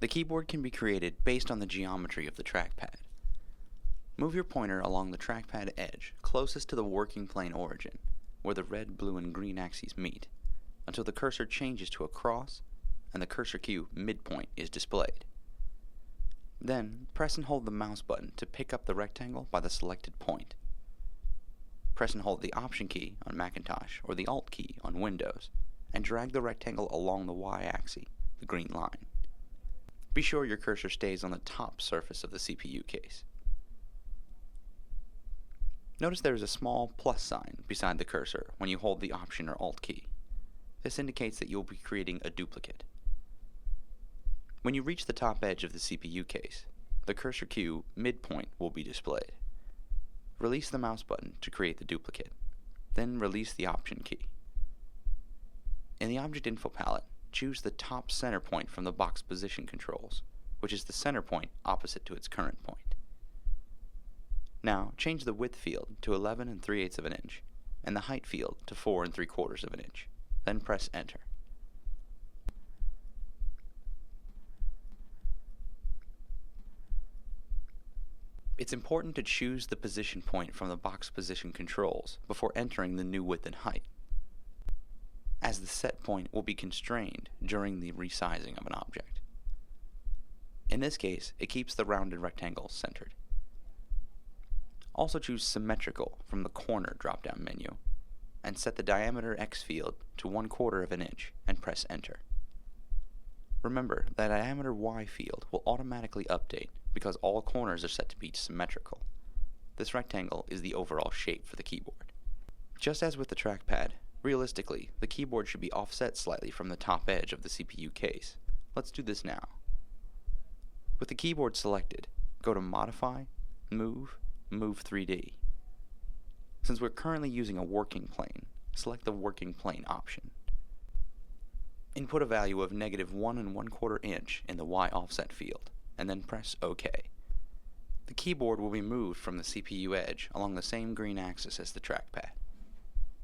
The keyboard can be created based on the geometry of the trackpad. Move your pointer along the trackpad edge closest to the working plane origin, where the red, blue, and green axes meet, until the cursor changes to a cross and the cursor cue midpoint is displayed. Then, press and hold the mouse button to pick up the rectangle by the selected point. Press and hold the Option key on Macintosh or the Alt key on Windows, and drag the rectangle along the Y-axis, the green line. Be sure your cursor stays on the top surface of the CPU case. Notice there is a small plus sign beside the cursor when you hold the Option or Alt key. This indicates that you will be creating a duplicate. When you reach the top edge of the CPU case, the cursor cue midpoint will be displayed. Release the mouse button to create the duplicate, then release the Option key. In the Object Info palette, choose the top center point from the box position controls, which is the center point opposite to its current point. Now, change the width field to 11 3/8 of an inch, and the height field to 4 3/4 of an inch, then press Enter. It's important to choose the position point from the box position controls before entering the new width and height, as the set point will be constrained during the resizing of an object. In this case, it keeps the rounded rectangle centered. Also choose Symmetrical from the Corner drop-down menu, and set the diameter X field to 1/4 of an inch, and press Enter. Remember, the diameter Y field will automatically update because all corners are set to be symmetrical. This rectangle is the overall shape for the keyboard. Just as with the trackpad, realistically, the keyboard should be offset slightly from the top edge of the CPU case. Let's do this now. With the keyboard selected, go to Modify, Move 3D. Since we're currently using a working plane, select the working plane option. Input a value of -1 1/4 inch in the Y offset field, and then press OK. The keyboard will be moved from the CPU edge along the same green axis as the trackpad.